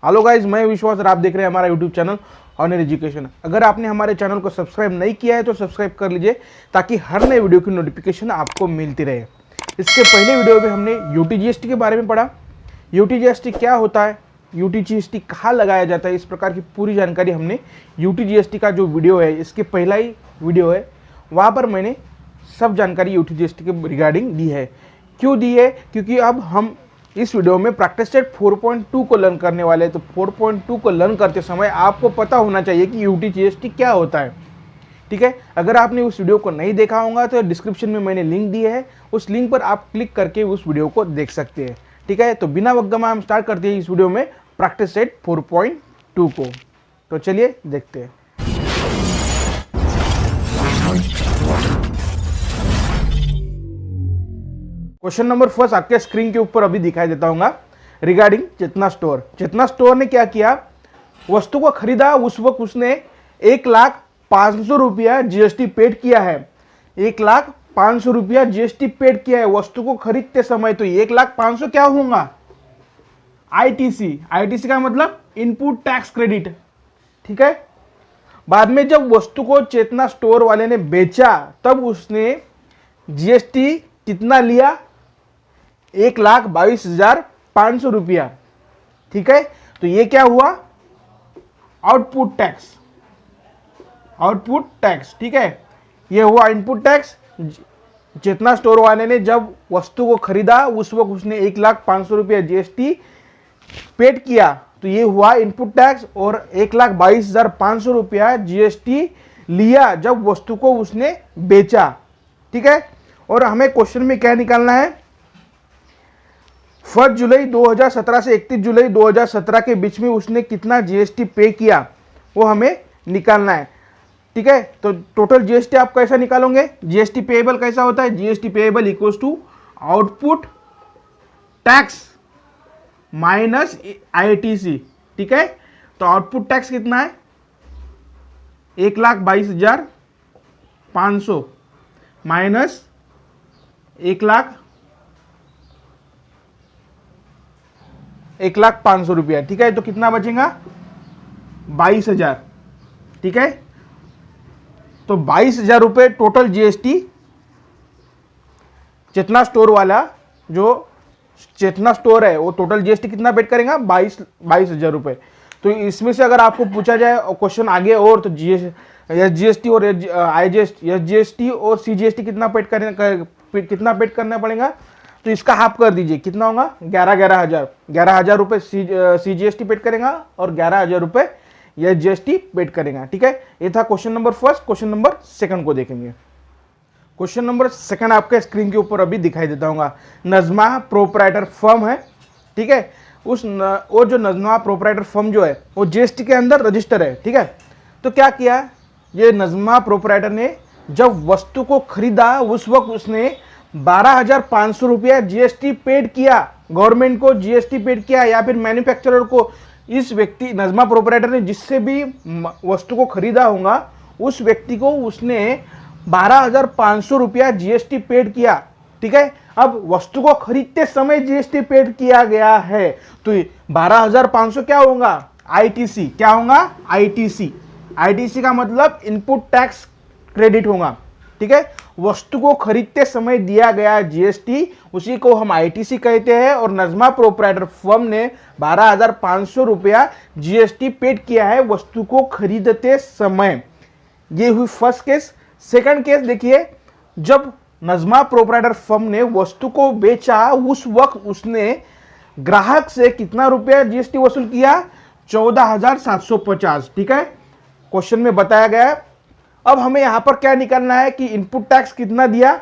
Hello guys, मैं विश्वास और आप देख रहे हैं हमारा यूट्यूब चैनल ऑनर एजुकेशन। अगर आपने हमारे चैनल को सब्सक्राइब नहीं किया है तो सब्सक्राइब कर लीजिए ताकि हर नए वीडियो की नोटिफिकेशन आपको मिलती रहे। इसके पहले वीडियो में हमने यूटीजीएसटी के बारे में पढ़ा। यूटीजीएसटी क्या होता है, यूटीजीएसटी कहाँ लगाया जाता है, इस प्रकार की पूरी जानकारी हमने यूटीजीएसटी का जो वीडियो है, इसके पहला ही वीडियो है, वहाँ पर मैंने सब जानकारी यूटीजीएसटी के रिगार्डिंग दी है। क्यों दी है? क्योंकि अब हम इस वीडियो में प्रैक्टिस सेट 4.2 को लर्न करने वाले हैं। तो 4.2 को लर्न करते समय आपको पता होना चाहिए कि यूटीजीएसटी क्या होता है। ठीक है, अगर आपने उस वीडियो को नहीं देखा होगा तो डिस्क्रिप्शन में मैंने लिंक दी है, उस लिंक पर आप क्लिक करके उस वीडियो को देख सकते हैं। ठीक है, तो बिना वक्त गवाए हम स्टार्ट करते हैं इस वीडियो में प्रैक्टिस सेट 4.2 को। तो चलिए देखते हैं। क्वेश्चन नंबर फर्स्ट आपके स्क्रीन के ऊपर अभी दिखाई देता हूँ रिगार्डिंग चेतना स्टोर। चेतना स्टोर ने क्या किया, वस्तु को खरीदा, उस वक्त उसने 1,05,000 रुपया जीएसटी पेड किया है। 1,05,000 रुपया जीएसटी पेड किया है वस्तु को खरीदते समय। तो 1,05,000 क्या होगा? आईटीसी। आईटीसी का मतलब इनपुट टैक्स क्रेडिट। ठीक है, बाद में जब वस्तु को चेतना स्टोर वाले ने बेचा तब उसने जीएसटी कितना लिया? 1,22,500 रुपया। ठीक है, तो ये क्या हुआ? Output tax. आउटपुट टैक्स, ठीक है, ये हुआ इनपुट टैक्स। चेतना स्टोर वाले ने जब वस्तु को खरीदा उस वक्त उसने 1,05,000 रुपया जीएसटी पेड किया, तो ये हुआ इनपुट टैक्स। और 1,22,500 रुपया जीएसटी लिया जब वस्तु को उसने बेचा। ठीक है, और हमें क्वेश्चन में क्या निकालना है? 1 जुलाई 2017 से 31 जुलाई 2017 के बीच में उसने कितना जीएसटी पे किया वो हमें निकालना है। ठीक है, तो टोटल जीएसटी आप कैसा निकालोगे? जीएसटी पेएबल कैसा होता है? GST payable equals to output tax minus ITC. ठीक है, तो आउटपुट टैक्स कितना है? 1,22,500 माइनस 1,05,000 रुपया। ठीक है, तो कितना बचेगा? 22,000। ठीक है, तो 22,000 रुपये टोटल जीएसटी चेतना स्टोर वाला, जो चेतना स्टोर है वो टोटल जीएसटी कितना पेड करेगा? 22,000 रुपये। तो इसमें से अगर आपको पूछा जाए क्वेश्चन आगे और, तो जीएसटी और एसजीएसटी और सीजीएसटी कितना पेड करना पड़ेगा? तो इसका हाफ कर दीजिए, कितना होगा? 11,000 रुपये सीजीएसटी पेड करेगा और 11,000 रुपये एसजीएसटी पेड करेगा। ठीक है, ये था question number first. Question number second को देखेंगे। क्वेश्चन नंबर सेकंड आपके स्क्रीन के ऊपर अभी दिखाई देता होगा। नजमा प्रोप्राइटर फर्म है। ठीक है, वो जो नजमा प्रोप्राइटर फर्म जो है वो जीएसटी के अंदर रजिस्टर है। ठीक है, तो क्या किया ये नजमा प्रोप्राइटर ने? जब वस्तु को खरीदा उस वक्त उसने 12,500 रुपया जीएसटी पेड किया, गवर्नमेंट को जीएसटी पेड किया, या फिर मैन्युफैक्चरर को। इस व्यक्ति नजमा प्रोप्राइटर ने जिससे भी वस्तु को खरीदा होगा उस व्यक्ति को उसने 12,500 रुपया जीएसटी पेड किया। ठीक है, अब वस्तु को खरीदते समय जीएसटी पेड किया गया है, तो 12,500 क्या होगा? आईटीसी। क्या होगा? आईटीसी। आईटीसी का मतलब इनपुट टैक्स क्रेडिट होगा। ठीक है, वस्तु को खरीदते समय दिया गया जीएसटी, उसी को हम आईटीसी कहते हैं। और नजमा प्रोप्राइटर फर्म ने 12,500 रुपया जीएसटी पेड किया है वस्तु को खरीदते समय। ये हुई फर्स्ट केस। सेकंड केस देखिए, जब नजमा प्रोप्राइटर फर्म ने वस्तु को बेचा उस वक्त उसने ग्राहक से कितना रुपया जीएसटी वसूल किया? 14,750। ठीक है, क्वेश्चन में बताया गया है। अब हमें यहां पर क्या निकालना है कि इनपुट टैक्स कितना दिया,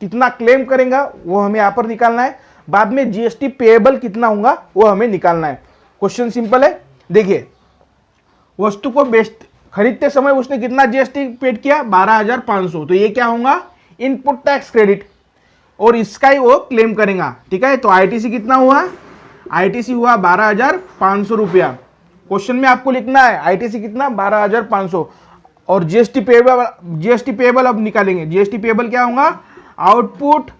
कितना क्लेम करेगा वो हमें यहां पर निकालना है। बाद में जीएसटी पेएबल कितना होगा वो हमें निकालना है। क्वेश्चन सिंपल है। देखिए, वस्तु को खरीदते समय उसने कितना जीएसटी पेड किया? 12,500। तो ये क्या होगा? इनपुट टैक्स क्रेडिट, और इसका ही वो क्लेम करेगा। ठीक है, तो आईटीसी कितना हुआ? आईटीसी हुआ 12,500 रुपया। क्वेश्चन में आपको लिखना है आईटीसी कितना? 12,500। और जीएसटी पेएबल अब निकालेंगे। जीएसटी पेएबल क्या होगा? Output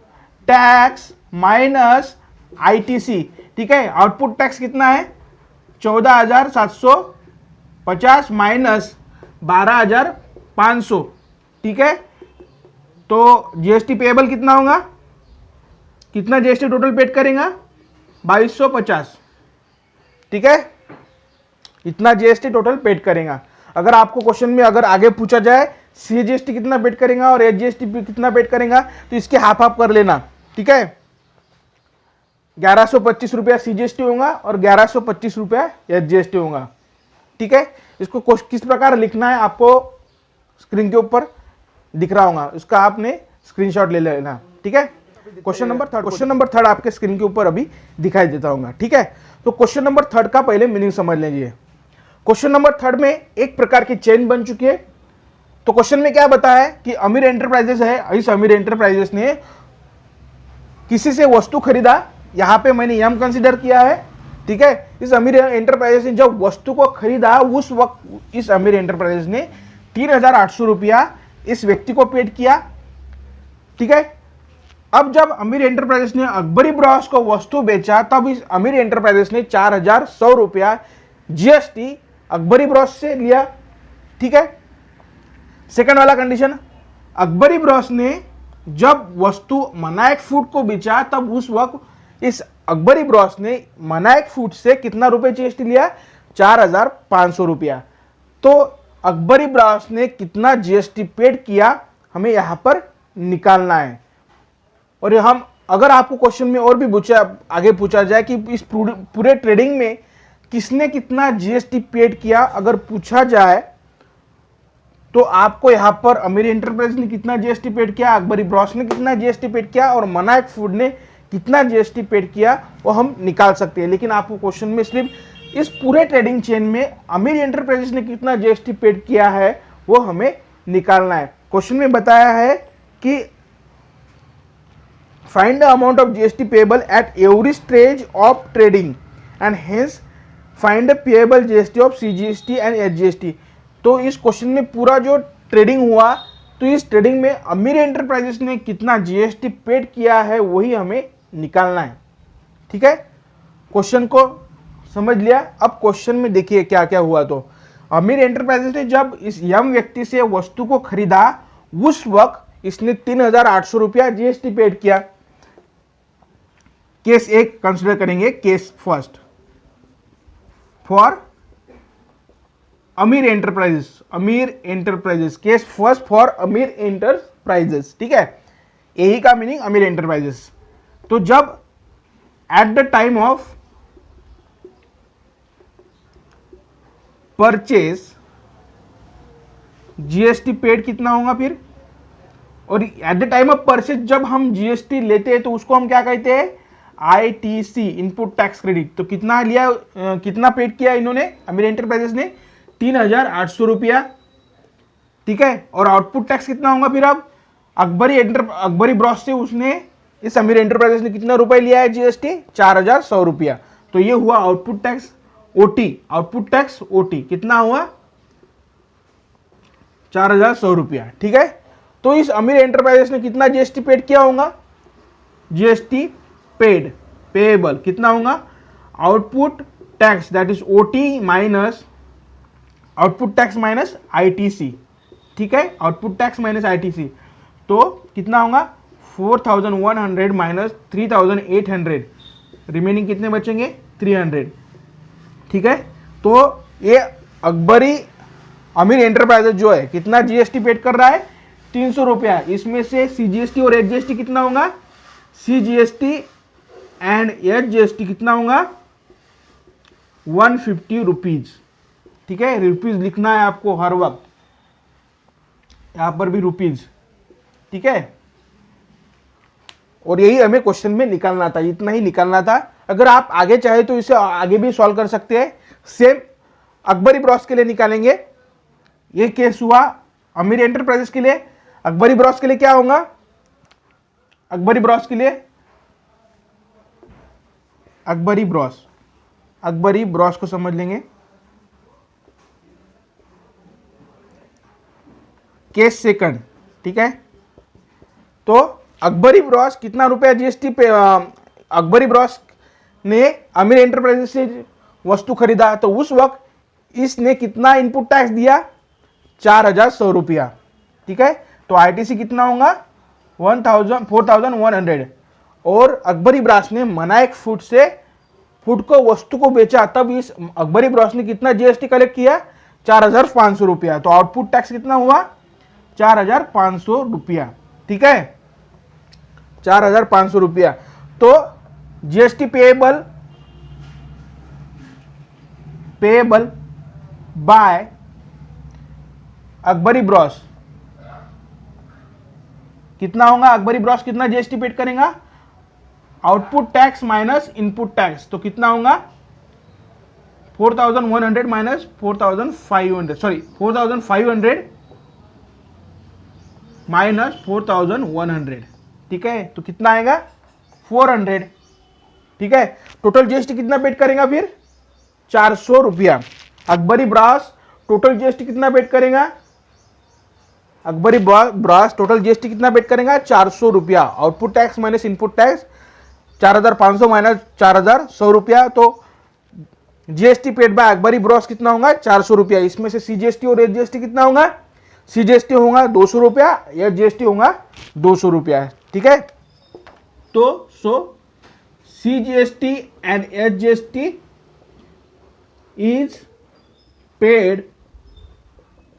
tax minus ITC. ठीक है, आउटपुट टैक्स कितना है? 14,750 माइनस 12,500, ठीक है। तो जीएसटी पेएबल कितना होगा, कितना जीएसटी टोटल पेड करेगा, 2250, ठीक है। इतना जीएसटी टोटल पेड करेगा। अगर आपको क्वेश्चन में अगर आगे पूछा जाए सीजीएसटी कितना पेड करेगा और एचजीएसटी कितना पेड करेगा, तो इसके हाफ हाफ कर लेना, ठीक है। 1125 रुपया सीजीएसटी होगा और 1125 रुपया एचजीएसटी होगा, ठीक है। इसको किस प्रकार लिखना है आपको स्क्रीन के ऊपर दिख रहा होगा, उसका आपने स्क्रीनशॉट ले लेना, ठीक है। क्वेश्चन नंबर थर्ड आपके स्क्रीन के ऊपर अभी दिखाई देता होगा, ठीक है। तो क्वेश्चन नंबर थर्ड का पहले मीनिंग समझ लीजिए। क्वेश्चन नंबर थर्ड में एक प्रकार की चेन बन चुकी है। तो क्वेश्चन में क्या बताया है कि अमीर एंटरप्राइजेस है, इस अमीर एंटरप्राइजेस ने किसी से वस्तु खरीदा, यहां पे मैंने यम कंसीडर किया है, ठीक है। इस अमीर एंटरप्राइजेस ने जब वस्तु को खरीदा उस वक्त इस अमीर एंटरप्राइजेस ने 3,800 रुपया इस व्यक्ति को पेड किया, ठीक है। अब जब अमीर एंटरप्राइजेस ने अकबरी ब्रॉस को वस्तु बेचा तब इस अमीर एंटरप्राइजेस ने 4,100 रुपया जीएसटी अकबरी ब्रॉस से लिया, ठीक है। सेकंड वाला कंडीशन, अकबरी ब्रॉस ने जब वस्तु मनायक फूड को बेचा तब उस वक्त इस अकबरी ब्रॉस ने मनायक फूड से कितना रुपए जीएसटी लिया, 4,500 रुपया। तो अकबरी ब्रॉस ने कितना जीएसटी पेड किया हमें यहां पर निकालना है। और हम अगर आपको क्वेश्चन में और भी आगे पूछा जाए कि इस पूरे ट्रेडिंग में किसने कितना जीएसटी पेड किया, अगर पूछा जाए तो आपको यहां पर अमीर एंटरप्राइज ने कितना जीएसटी पेड किया, अकबरी ब्रॉस ने कितना जीएसटी पेड किया और मनायक फूड ने कितना जीएसटी पेड किया वो हम निकाल सकते हैं। लेकिन आपको क्वेश्चन में सिर्फ इस पूरे ट्रेडिंग चेन में अमीर एंटरप्राइजेस ने कितना जीएसटी पेड किया है वो हमें निकालना है। क्वेश्चन में बताया है कि find the amount of GST payable at every stage of trading and hence find the payable GST of CGST and HGST. तो इस क्वेश्चन में पूरा जो ट्रेडिंग हुआ तो इस ट्रेडिंग में अमीर एंटरप्राइजेस ने कितना जीएसटी पेड किया है वही हमें निकालना है, ठीक है। क्वेश्चन को समझ लिया। अब क्वेश्चन में देखिए क्या क्या हुआ। तो अमीर एंटरप्राइजेस ने जब इस यम व्यक्ति से वस्तु को खरीदा उस वक्त इसने 3,800 रुपया जीएसटी पेड किया। केस एक कंसिडर करेंगे, केस फर्स्ट फॉर अमीर एंटरप्राइजेस, केस फर्स्ट फॉर अमीर एंटरप्राइजेस, ठीक है। यही का मीनिंग अमीर एंटरप्राइजेस। तो जब at the time of purchase GST paid कितना होगा फिर, और at the time of purchase जब हम जीएसटी लेते हैं तो उसको हम क्या कहते हैं, आईटीसी, इनपुट टैक्स क्रेडिट। तो कितना लिया, कितना पेड किया इन्होंने अमीर एंटरप्राइजेस ने, 3,800 रुपया, ठीक है। और आउटपुट टैक्स कितना होगा फिर, अब अकबरी ब्रॉस से उसने इस अमीर एंटरप्राइजेस ने कितना रुपए लिया है जीएसटी, 4,100 रुपया। तो ये हुआ output tax OT, output tax OT कितना हुआ, 4,100 रुपया, ठीक है। तो इस अमीर एंटरप्राइजेस ने कितना जीएसटी पेड किया होगा, जीएसटी पेड पेएबल कितना होगा, output tax that is OT minus output tax minus ITC, ठीक है। आउटपुट टैक्स माइनस आईटीसी तो कितना होगा, 4,100 माइनस 3,800, रिमेनिंग कितने बचेंगे, 300, ठीक है। तो ये अकबरी अमीर एंटरप्राइजेस जो है कितना जीएसटी पेड कर रहा है, 300 रुपया। इसमें से सीजीएसटी और एचजीएसटी कितना होगा, सीजीएसटी एंड एचजीएसटी कितना होगा, 150 रुपीज, ठीक है। रुपीज लिखना है आपको हर वक्त, यहां पर भी रुपीज, ठीक है। और यही हमें क्वेश्चन में निकालना था, इतना ही निकालना था। अगर आप आगे चाहे तो इसे आगे भी सॉल्व कर सकते हैं। सेम अकबरी ब्रॉस के लिए निकालेंगे। ये केस हुआ अमीर एंटरप्राइजेस के लिए। अकबरी ब्रॉस के लिए क्या होगा, अकबरी ब्रॉस के लिए अकबरी ब्रॉस को समझ लेंगे। केस सेकंड, ठीक है। तो अकबरी ब्रॉस कितना रुपया जीएसटी पे, अकबरी ब्रॉस ने अमीर एंटरप्राइजेस से वस्तु खरीदा, तो उस वक्त इसने कितना इनपुट टैक्स दिया? 4100 रुपया। ठीक है, तो आईटीसी कितना होगा? 4100। और अकबर इब्रास ने मनाइक फूड से फूड को वस्तु को बेचा, तब इस अकबर इब्रास ने कितना जीएसटी कलेक्ट किया? 4500 रुपया। तो आउटपुट टैक्स कितना हुआ? 4500 रुपया। ठीक है, 4500 रुपया। तो जीएसटी पेएबल बाय अकबर इब्रास कितना होगा? अकबर इब्रास कितना जीएसटी पेड करेगा? Output tax minus input tax, तो कितना होगा? 4100 माइनस 4500, सॉरी 4500 माइनस 4100। ठीक है, तो कितना आएगा? 400। ठीक है, टोटल जीएसटी कितना पेड करेगा फिर? 400 रुपया। अकबर इब्रास टोटल जीएसटी कितना पेड करेगा? अकबर इब्रास टोटल जीएसटी कितना पेड करेगा? 400 रुपया। Output tax minus input tax 4500 minus 4100 रुपया। तो जीएसटी पेड बाय अकबर इब्रास कितना होगा? 400 रुपया। इसमें से सीजीएसटी और एसजीएसटी कितना होगा? सीजीएसटी होगा 200 रुपया, या जीएसटी होगा 200 रुपया। ठीक है, तो CGST and SGST is paid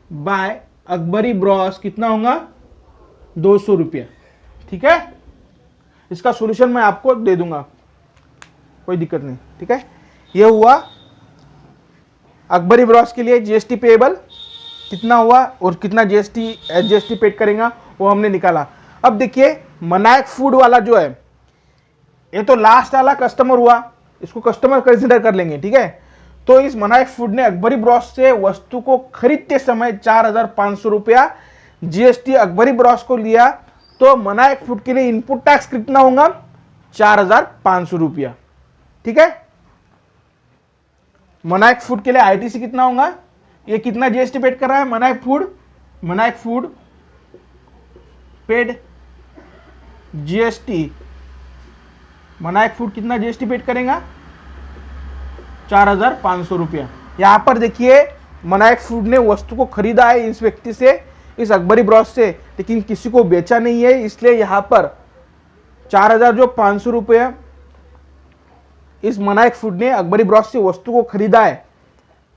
by Akbar इब्रास कितना होगा? 200 रुपया। ठीक है, इसका सॉल्यूशन मैं आपको दे दूंगा, कोई दिक्कत नहीं। ठीक है, यह हुआ अकबर इब्रास के लिए जीएसटी पेएबल कितना हुआ और कितना जीएसटी एसजीएसटी पेड करेगा वो हमने निकाला। अब देखिए मनाइक फूड वाला जो है, ये तो लास्ट वाला कस्टमर हुआ, इसको कस्टमर कंसिडर कर लेंगे। ठीक है, तो इस मनाइक फूड ने अकबर इब्रास से वस्तु को खरीदते समय 4500 रुपया जीएसटी अकबर इब्रास को लिया, तो मनाइक फूड के लिए इनपुट टैक्स कितना होगा? 4500 रुपया। ठीक है, मनाइक फूड के लिए आईटीसी कितना होगा? ये कितना जीएसटी पेड कर रहा है मनाइक फूड पेड जीएसटी, मनाइक फूड कितना जीएसटी पेड करेगा? 4500 रुपया। यहां पर देखिए मनाइक फूड ने वस्तु को खरीदा है इस व्यक्ति से, इस अकबर इब्रास से, लेकिन किसी को बेचा नहीं है, इसलिए यहां पर 4500 रुपये इस मनाइक फूड ने अकबर इब्रास से वस्तु को खरीदा है।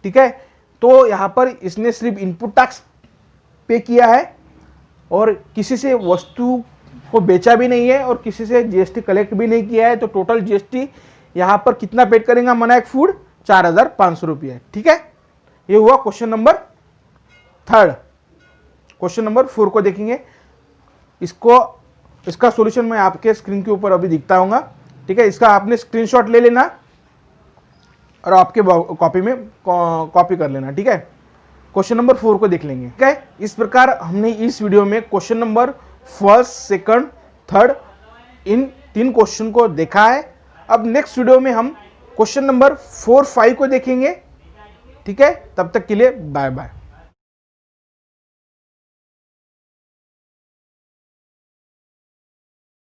ठीक है, तो यहां पर इसने सिर्फ इनपुट टैक्स पे किया है और किसी से वस्तु को बेचा भी नहीं है और किसी से जीएसटी कलेक्ट भी नहीं किया है। तो टोटल जीएसटी यहां पर कितना पेड करेगा मनाइक फूड? 4500 रुपये। ठीक है, ये हुआ क्वेश्चन नंबर 3। क्वेश्चन नंबर 4 को देखेंगे। इसका सॉल्यूशन मैं आपके स्क्रीन के ऊपर अभी दिखता हूँ। ठीक है, इसका आपने स्क्रीनशॉट ले लेना और आपके कॉपी में कॉपी कर लेना। ठीक है, क्वेश्चन नंबर 4 को देख लेंगे। ठीक है, इस प्रकार हमने इस वीडियो में क्वेश्चन नंबर 1, 2, 3 इन 3 क्वेश्चन को देखा है। अब नेक्स्ट वीडियो में हम क्वेश्चन नंबर 4, 5 को देखेंगे। ठीक है, तब तक के लिए बाय बाय।